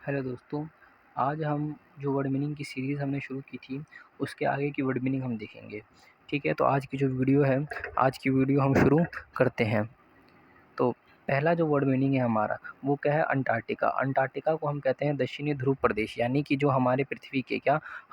Hello दोस्तों, आज हम जो वर्ड मीनिंग की सीरीज़ हमने शुरू की थी, उसके आगे की वर्ड मीनिंग हम देखेंगे। ठीक है, तो आज की जो वीडियो है, आज की वीडियो हम शुरू करते हैं। तो पहला जो वर्ड मीनिंग है हमारा, वो क्या है? अंटार्कटिका। अंटार्कटिका को हम कहते हैं दक्षिणी ध्रुव प्रदेश, यानी कि जो हमारे पृथ्वी के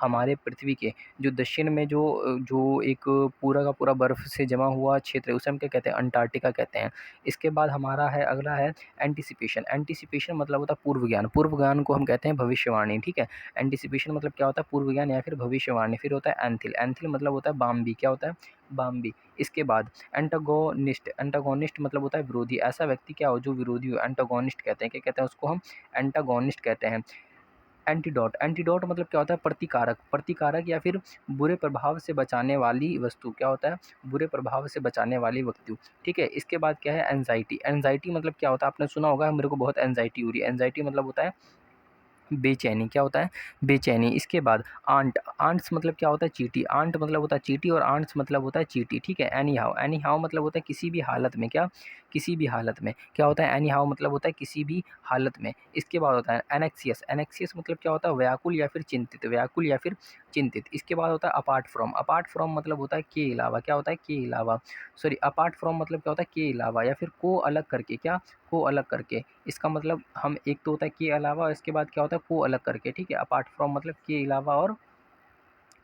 हमारे पृथ्वी के जो दक्षिण में जो एक पूरा का पूरा बर्फ़ से जमा हुआ क्षेत्र है, उसे हम क्या कहते हैं? अंटार्कटिका कहते हैं। इसके बाद हमारा है, अगला है एंटीसिपेशन। एंटीसिपेशन मतलब होता है पूर्व ज्ञान। पूर्व ज्ञान को हम कहते हैं भविष्यवाणी, ठीक है? एंटीसिपेशन मतलब क्या होता है? पूर्व ज्ञान या फिर भविष्यवाणी। फिर होता है एंथिल। एंथिल मतलब होता है बाम्बी। क्या होता है? बाम्बी। इसके बाद एंटागोनिस्ट। एंटागोनिस्ट मतलब होता है विरोधी। ऐसा व्यक्ति क्या हो जो विरोधी हो, एंटागोनिस्ट कहते हैं। क्या कहते हैं उसको? हम एंटागोनिस्ट कहते हैं। एंटीडोट। एंटीडोट मतलब क्या होता है? प्रतिकारक। प्रतिकारक या फिर बुरे प्रभाव से बचाने वाली वस्तु। क्या होता है? बुरे प्रभाव से बचाने वाली वस्तु। ठीक है, इसके बाद क्या है? एंजाइटी। एंजाइटी मतलब क्या होता है? आपने सुना होगा, मेरे को बहुत एंजाइटी हो रही है। एंजाइटी मतलब होता है बेचैनी। क्या होता है? बेचैनी। इसके बाद आंट। आंट्स मतलब क्या होता है? चींटी। आंट मतलब होता है चींटी और आंट्स मतलब होता है चींटी। ठीक है। Any how. एनी हाउ मतलब होता है किसी भी हालत में। क्या? किसी भी हालत में। क्या होता है? एनी हाउ मतलब होता है किसी भी हालत में। इसके बाद होता है एनेक्सियस। एनेक्सियस मतलब क्या होता है? व्याकुल या फिर चिंतित। व्याकुल या फिर चिंतित। इसके बाद होता है अपार्ट फ्रॉम। अपार्ट फ्रॉम मतलब होता है के अलावा। क्या होता है? के अलावा। सॉरी, अपार्ट फ्रॉम मतलब क्या होता है? के अलावा या फिर को अलग करके। क्या? को अलग करके। इसका मतलब हम एक तो होता है के अलावा, और इसके बाद क्या होता है? को अलग करके। ठीक है, अपार्ट फ्रॉम मतलब के अलावा और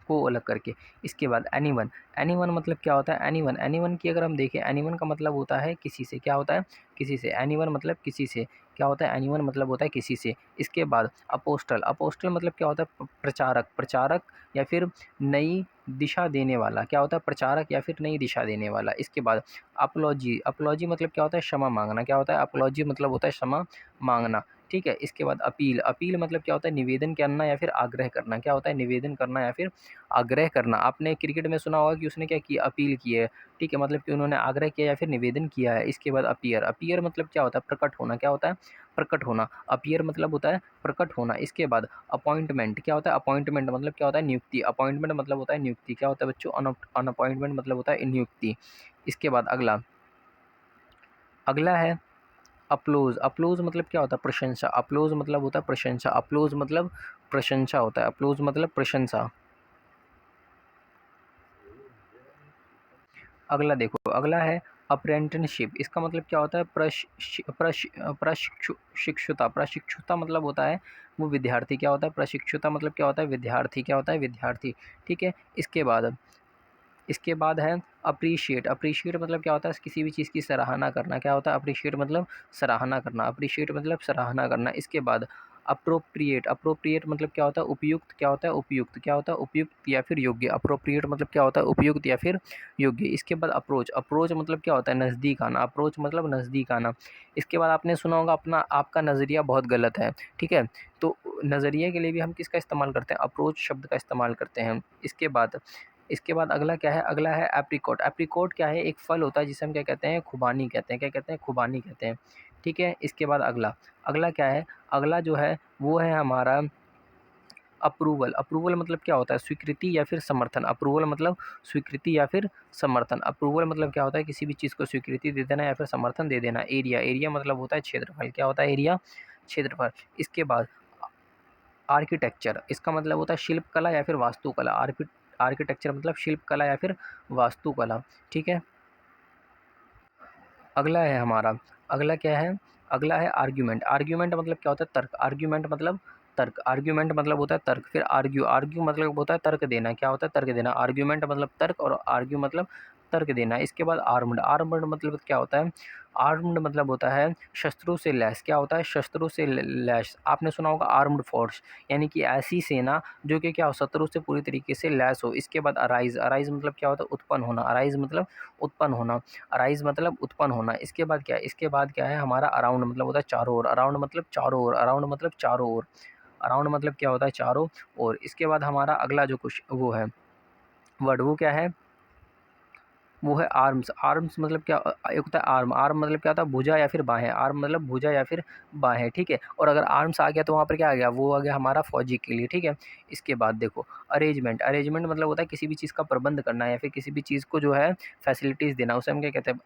को अलग करके। इसके बाद एनीवन। एनीवन मतलब क्या होता है? एनीवन। एनीवन की अगर हम देखें, एनीवन का मतलब होता है किसी से। क्या होता है? किसी से। एनीवन मतलब किसी से। क्या होता है? एनीवन मतलब होता है किसी से। इसके बाद अपोस्टल। अपोस्टल मतलब क्या होता है? प्रचारक। प्रचारक या फिर नई दिशा देने वाला। क्या होता है? प्रचारक या फिर नई दिशा देने वाला। इसके बाद अपोलॉजी। अपोलॉजी मतलब क्या होता है? क्षमा मांगना। क्या होता है? अपोलॉजी मतलब होता है क्षमा मांगना। ठीक है, इसके बाद अपील। अपील मतलब क्या होता है? निवेदन करना या फिर आग्रह करना। क्या होता है? निवेदन करना या फिर आग्रह करना। आपने क्रिकेट में सुना होगा कि उसने क्या किया? अपील की है। ठीक है, मतलब कि उन्होंने आग्रह किया या फिर निवेदन किया है। इसके बाद अपीयर। अपीयर मतलब क्या होता है? प्रकट होना। क्या होता है? प्रकट होना। अपीयर मतलब होता है प्रकट होना। इसके बाद अपॉइंटमेंट। क्या होता है? अपॉइंटमेंट मतलब क्या होता है? नियुक्ति। अपॉइंटमेंट मतलब होता है नियुक्ति। क्या होता है बच्चों? अनअपॉइंटमेंट मतलब होता है नियुक्ति। इसके बाद अगला अगला है अप्लोज। अप्लोज मतलब क्या होता है? प्रशंसा। अप्लोज मतलब होता है प्रशंसा। अप्लोज मतलब प्रशंसा होता है। अप्लोज मतलब प्रशंसा। अगला देखो, अगला है अप्रेंटिसशिप। इसका मतलब क्या होता है? प्रशिक्षुता। प्रशिक्षुता मतलब होता है वो विद्यार्थी। क्या होता है? प्रशिक्षुता मतलब क्या होता है? विद्यार्थी। क्या होता है? विद्यार्थी। ठीक है, इसके बाद है अप्रिशिएट। अप्रिशिएट मतलब क्या होता है? किसी भी चीज़ की सराहना करना। क्या होता है? अप्रिशिएट मतलब सराहना करना। अप्रिशिएट मतलब सराहना करना। इसके बाद अप्रोप्रिएट। अप्रोप्रिएट मतलब क्या होता है? उपयुक्त। क्या होता है? उपयुक्त। क्या होता है? उपयुक्त या फिर योग्य। अप्रोप्रिएट मतलब क्या होता है? उपयुक्त या फिर योग्य। इसके बाद अप्रोच। अप्रोच मतलब क्या होता है? नज़दीक आना। अप्रोच मतलब नज़दीक आना। इसके बाद आपने सुना होगा आपका नज़रिया बहुत गलत है। ठीक है, तो नज़रिए के लिए भी हम किसका इस्तेमाल करते हैं? अप्रोच शब्द का इस्तेमाल करते हैं। इसके बाद अगला क्या है? अगला है एप्रिकॉट। एप्रिकॉट क्या है? एक फल होता है जिसे हम क्या कहते हैं? खुबानी कहते हैं। क्या कहते हैं? खुबानी कहते हैं। ठीक है, इसके बाद अगला अगला क्या है? अगला जो है वो है हमारा अप्रूवल। अप्रूवल मतलब क्या होता है? स्वीकृति या फिर समर्थन। अप्रूवल मतलब स्वीकृति या फिर समर्थन। अप्रूवल मतलब क्या होता है? किसी भी चीज़ को स्वीकृति दे देना या फिर समर्थन दे देना। एरिया। एरिया मतलब होता है क्षेत्रफल। क्या होता है? एरिया, क्षेत्रफल। इसके बाद आर्किटेक्चर। इसका मतलब होता है शिल्पकला या फिर वास्तुकला। आर्किटेक्चर मतलब शिल्पकला या फिर वास्तुकला। ठीक है, अगला है हमारा अगला क्या है? अगला है आर्ग्यूमेंट। आर्ग्यूमेंट मतलब क्या होता है? तर्क। आर्ग्यूमेंट मतलब तर्क। आर्ग्यूमेंट मतलब होता है तर्क। फिर आर्ग्यू। आर्ग्यू मतलब होता है तर्क देना। क्या होता है? तर्क देना। आर्ग्यूमेंट मतलब तर्क और आर्ग्यू मतलब तर्क देना। इसके बाद आर्म्ड। आर्म्ड मतलब क्या होता है? आर्म्ड मतलब होता है शस्त्रों से लैस। क्या होता है? शस्त्रों से लैस। आपने सुना होगा आर्म्ड फोर्स, यानी कि ऐसी सेना जो कि क्या हो? शत्रु से पूरी तरीके से लैस हो। इसके बाद अराइज। अराइज मतलब क्या होता है? उत्पन्न होना। अराइज मतलब उत्पन्न होना। अराइज मतलब उत्पन्न होना। इसके बाद क्या है? इसके बाद क्या है हमारा? अराउंड मतलब होता है चारों ओर। अराउंड मतलब चारों ओर। अराउंड मतलब चारों ओर। अराउंड मतलब क्या होता है? चारों ओर। इसके बाद हमारा अगला जो कुछ वो है वर्ड, वो क्या है? वो है आर्म्स। आर्म्स मतलब क्या? एक होता है आर्म। आर्म मतलब क्या होता है? भुजा या फिर बाहें। आर्म मतलब भुजा या फिर बाहें। ठीक है, और अगर आर्म्स आ गया तो वहाँ पर क्या आ गया? वो आ गया हमारा फौजी के लिए। ठीक है, इसके बाद देखो अरेंजमेंट। अरेंजमेंट मतलब होता है किसी भी चीज़ का प्रबंध करना या फिर किसी भी चीज़ को जो है फैसिलिटीज़ देना। उसे हम क्या कहते हैं?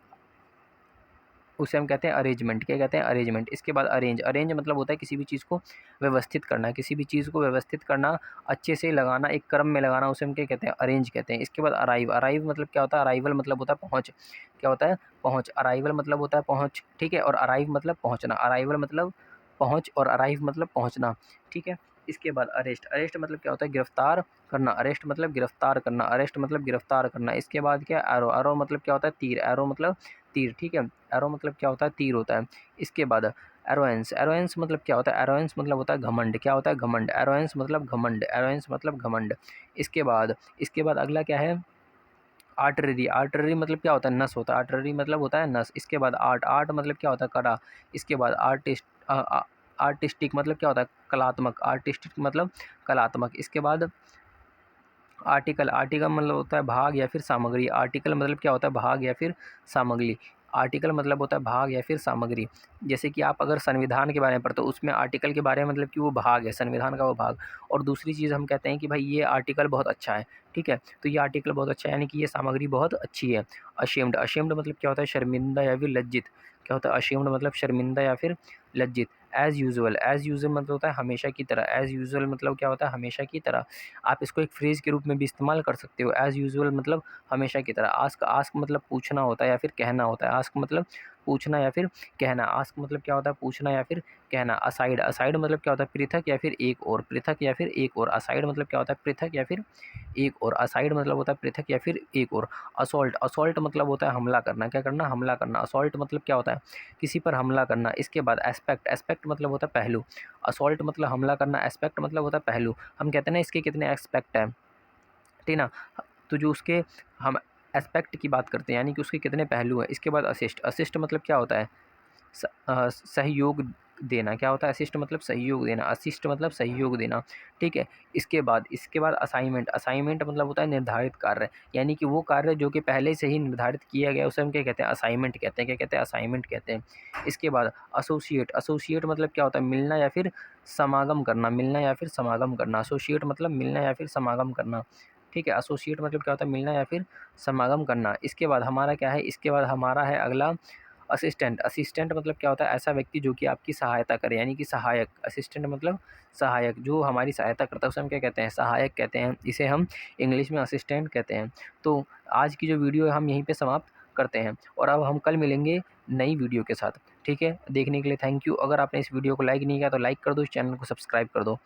उसे हम कहते हैं अरेंजमेंट। क्या कहते हैं? अरेंजमेंट। इसके बाद अरेंज। अरेंज मतलब होता है किसी भी चीज़ को व्यवस्थित करना, किसी भी चीज़ को व्यवस्थित करना, अच्छे से लगाना, एक क्रम में लगाना, उसे हम क्या कहते हैं? अरेंज कहते हैं। इसके बाद अराइव। अराइव मतलब क्या होता है? अराइवल मतलब होता है पहुँच। क्या होता है? पहुँच। अराइवल मतलब होता है पहुँच, ठीक है? और अराइव मतलब पहुँचना। अराइवल मतलब पहुँच और अराइव मतलब पहुँचना, ठीक है? इसके बाद अरेस्ट। अरेस्ट मतलब क्या होता है? गिरफ्तार करना। अरेस्ट मतलब गिरफ्तार करना। अरेस्ट मतलब गिरफ्तार करना। इसके बाद क्या? एरो। एरो मतलब क्या होता है? तीर। एरो मतलब तीर, ठीक है? एरो मतलब क्या होता है? तीर होता है। इसके बाद एरोएंस। एरोएंस मतलब क्या होता है? एरोएंस मतलब होता है घमंड। क्या होता है? घमंड। एरोएंस मतलब घमंड। एरोएंस मतलब घमंड। इसके बाद अगला क्या है? आर्टरी। आर्टरी मतलब क्या होता है? नस होता है। आर्टरी मतलब होता है नस। इसके बाद आर्ट। आर्ट मतलब क्या होता है? कला। इसके बाद आर्टिस्ट। आर्टिस्टिक मतलब क्या होता है? कलात्मक। आर्टिस्टिक मतलब कलात्मक। इसके बाद आर्टिकल। आर्टिकल मतलब होता है भाग या फिर सामग्री। आर्टिकल मतलब क्या होता है? भाग या फिर सामग्री। आर्टिकल मतलब होता है भाग या फिर सामग्री। जैसे कि आप अगर संविधान के बारे में पढ़ते हो, उसमें आर्टिकल के बारे में मतलब कि वो भाग है, संविधान का वो भाग। और दूसरी चीज़ हम कहते हैं कि भाई ये आर्टिकल बहुत अच्छा है, ठीक है? तो ये आर्टिकल बहुत अच्छा है यानी कि ये सामग्री बहुत अच्छी है। अशेम्ड। अशेम्ड मतलब क्या होता है? शर्मिंदा या फिर लज्जित। क्या होता है? अशेम्ड मतलब शर्मिंदा या फिर लज्जित। As usual. एज़ यूजुअल मतलब होता है हमेशा की तरह। एज़ यूजुअल मतलब क्या होता है? हमेशा की तरह। आप इसको एक फ्रेज़ के रूप में भी इस्तेमाल कर सकते हो। एज़ यूजुअल मतलब हमेशा की तरह। आस्क। आस्क मतलब पूछना होता है या फिर कहना होता है। आस्क मतलब पूछना या फिर कहना। आस्क मतलब क्या होता है? पूछना या फिर कहना। असाइड। असाइड मतलब क्या होता है? पृथक या फिर एक और। पृथक या फिर एक और। असाइड मतलब क्या होता है? पृथक या फिर एक और। असाइड मतलब होता है पृथक या फिर एक और। असॉल्ट। असॉल्ट मतलब होता है हमला करना। क्या करना? हमला करना। असॉल्ट मतलब क्या होता है? किसी पर हमला करना। इसके बाद एस्पेक्ट। एस्पेक्ट मतलब होता है पहलू। असॉल्ट मतलब हमला करना, एस्पेक्ट मतलब होता है पहलू। हम कहते हैं ना इसके कितने एस्पेक्ट हैं, ठीक ना? तो जो उसके हम एस्पेक्ट की बात करते हैं यानी कि उसके कितने पहलू हैं। इसके बाद असिस्ट। असिस्ट मतलब क्या होता है? सहयोग देना। क्या होता है? असिस्ट मतलब सहयोग देना। असिस्ट मतलब सहयोग देना, ठीक है? इसके बाद असाइनमेंट। असाइनमेंट मतलब होता है निर्धारित कार्य, यानी कि वो कार्य जो कि पहले से ही निर्धारित किया गया उसे हम क्या कहते हैं? असाइनमेंट कहते हैं। क्या कहते हैं? असाइनमेंट कहते हैं। इसके बाद एसोसिएट। एसोसिएट मतलब क्या होता है? मिलना या फिर समागम करना। मिलना या फिर समागम करना। एसोसिएट मतलब मिलना या फिर समागम करना, ठीक है? एसोसिएट मतलब क्या होता है? मिलना या फिर समागम करना। इसके बाद हमारा क्या है? इसके बाद हमारा है अगला असिस्टेंट। असिस्टेंट मतलब क्या होता है? ऐसा व्यक्ति जो कि आपकी सहायता करे, यानी कि सहायक। असिस्टेंट मतलब सहायक, जो हमारी सहायता करता है उसे हम क्या कहते हैं? सहायक कहते हैं। इसे हम इंग्लिश में असिस्टेंट कहते हैं। तो आज की जो वीडियो है हम यहीं पे समाप्त करते हैं और अब हम कल मिलेंगे नई वीडियो के साथ, ठीक है? देखने के लिए थैंक यू। अगर आपने इस वीडियो को लाइक नहीं किया तो लाइक कर दो, इस चैनल को सब्सक्राइब कर दो।